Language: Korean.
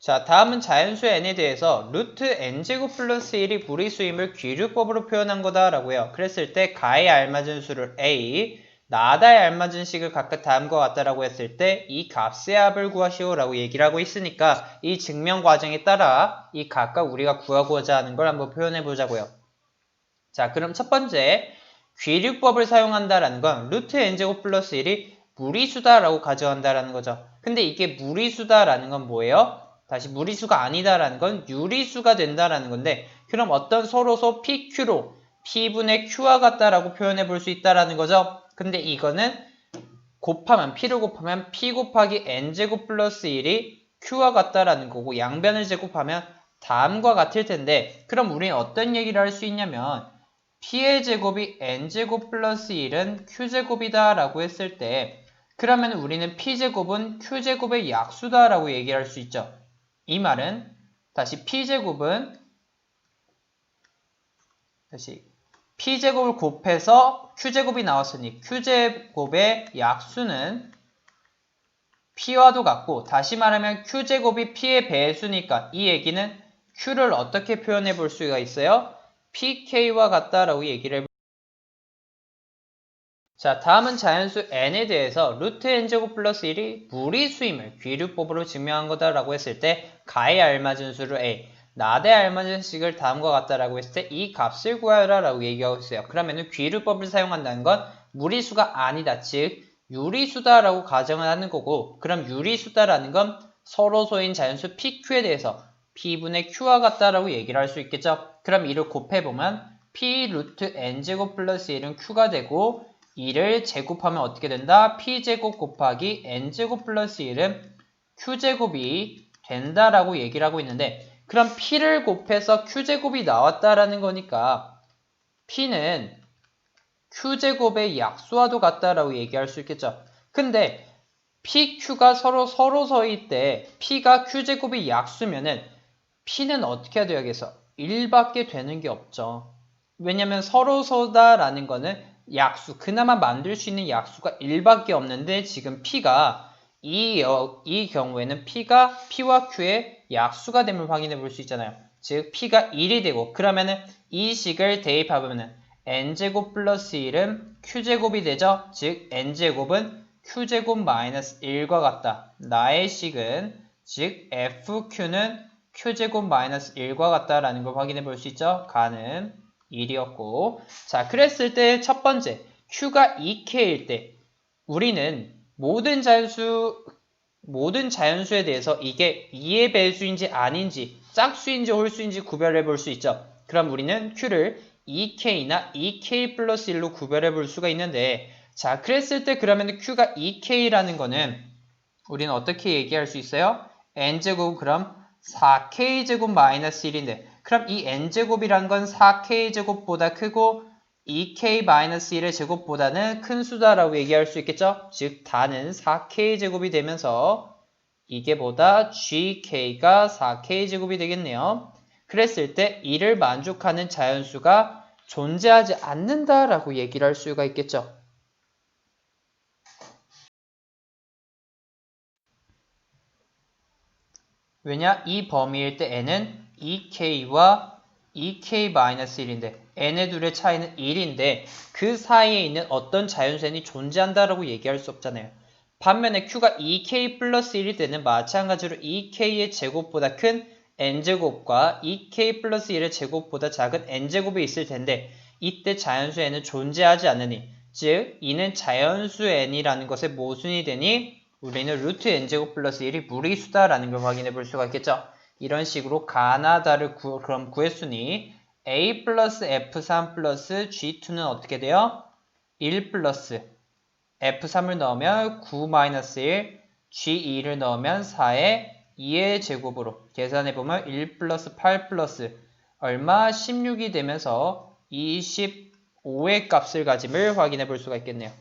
자, 다음은 자연수 n에 대해서 루트 n제곱 플러스 1이 무리수임을 귀류법으로 표현한 거다라고요. 그랬을 때 가에 알맞은 수를 a, 나다에 알맞은 식을 각각 다음과 같다라고 했을 때 이 값의 합을 구하시오라고 얘기를 하고 있으니까 이 증명 과정에 따라 이 각각 우리가 구하고자 하는 걸 한번 표현해 보자고요. 자, 그럼 첫 번째 귀류법을 사용한다라는 건 루트 n제곱 플러스 1이 무리수다라고 가져간다라는 거죠. 근데 이게 무리수다라는 건 뭐예요? 다시 무리수가 아니다라는 건 유리수가 된다라는 건데 그럼 어떤 서로소 PQ로 P분의 Q와 같다라고 표현해 볼 수 있다라는 거죠. 근데 이거는 곱하면 P를 곱하면 P 곱하기 N제곱 플러스 1이 Q와 같다라는 거고 양변을 제곱하면 다음과 같을 텐데 그럼 우리는 어떤 얘기를 할 수 있냐면 P의 제곱이 N제곱 플러스 1은 Q제곱이다 라고 했을 때 그러면 우리는 P제곱은 Q제곱의 약수다 라고 얘기할 수 있죠. 이 말은 다시 P제곱은 P제곱을 곱해서 Q제곱이 나왔으니 Q제곱의 약수는 P와도 같고 다시 말하면 Q제곱이 P의 배수니까 이 얘기는 Q를 어떻게 표현해 볼 수가 있어요? PK와 같다라고 얘기를 해볼. 자, 다음은 자연수 n에 대해서 루트 n제곱 플러스 1이 무리수임을 귀류법으로 증명한 거다라고 했을 때 가에 알맞은 수를 a, 나대에 알맞은 식을 다음과 같다라고 했을 때 이 값을 구하라 라고 얘기하고 있어요. 그러면 귀류법을 사용한다는 건 무리수가 아니다, 즉 유리수다라고 가정을 하는 거고 그럼 유리수다라는 건 서로소인 자연수 PQ에 대해서 P분의 Q와 같다라고 얘기를 할 수 있겠죠. 그럼 이를 곱해보면 P 루트 n제곱 플러스 1은 Q가 되고 2를 제곱하면 어떻게 된다? P제곱 곱하기 N제곱 플러스 1은 Q제곱이 된다라고 얘기를 하고 있는데 그럼 P를 곱해서 Q제곱이 나왔다라는 거니까 P는 Q제곱의 약수와도 같다라고 얘기할 수 있겠죠. 근데 PQ가 서로서일 때 P가 Q제곱의 약수면은 P는 어떻게 돼야겠어? 1밖에 되는 게 없죠. 왜냐면 서로서다라는 거는 약수, 그나마 만들 수 있는 약수가 1밖에 없는데 지금 P가 이 경우에는 P가 P와 Q의 약수가 됨을 확인해 볼 수 있잖아요. 즉 P가 1이 되고 그러면은 이 식을 대입하면은 N제곱 플러스 1은 Q제곱이 되죠. 즉 N제곱은 Q제곱 마이너스 1과 같다. 나의 식은 즉 FQ는 Q제곱 마이너스 1과 같다라는 걸 확인해 볼 수 있죠. 가는 1이었고 자 그랬을 때 첫 번째 Q가 2K일 때 우리는 모든 자연수에 대해서 이게 2의 배수인지 아닌지 짝수인지 홀수인지 구별해 볼 수 있죠. 그럼 우리는 Q를 2K나 2K 플러스 1로 구별해 볼 수가 있는데 자 그랬을 때 그러면 Q가 2K라는 거는 우리는 어떻게 얘기할 수 있어요? N제곱 그럼 4K제곱 마이너스 1인데 그럼 이 N제곱이란 건 4K제곱보다 크고 2K-1의 제곱보다는 큰 수다라고 얘기할 수 있겠죠? 즉 다는 4K제곱이 되면서 이게 보다 GK가 4K제곱이 되겠네요. 그랬을 때 이를 만족하는 자연수가 존재하지 않는다라고 얘기를 할 수가 있겠죠. 왜냐? 이 범위일 때 n은 2k와 2k-1인데 n의 둘의 차이는 1인데 그 사이에 있는 어떤 자연수는 존재한다라고 얘기할 수 없잖아요. 반면에 q가 2k 플러스 1이 되는 마찬가지로 2k의 제곱보다 큰 n제곱과 2k 플러스 1의 제곱보다 작은 n제곱이 있을 텐데 이때 자연수 n은 존재하지 않으니 즉 이는 자연수 n이라는 것의 모순이 되니 우리는 루트 n제곱 플러스 1이 무리수다라는 걸 확인해 볼 수가 있겠죠. 이런 식으로 가나다를 그럼 구했으니 a 플러스 f3 플러스 g2는 어떻게 돼요? 1 플러스 f3을 넣으면 9 마이너스 1, g2를 넣으면 4의 2의 제곱으로 계산해보면 1 플러스 8 플러스 얼마? 16이 되면서 25의 값을 가짐을 확인해 볼 수가 있겠네요.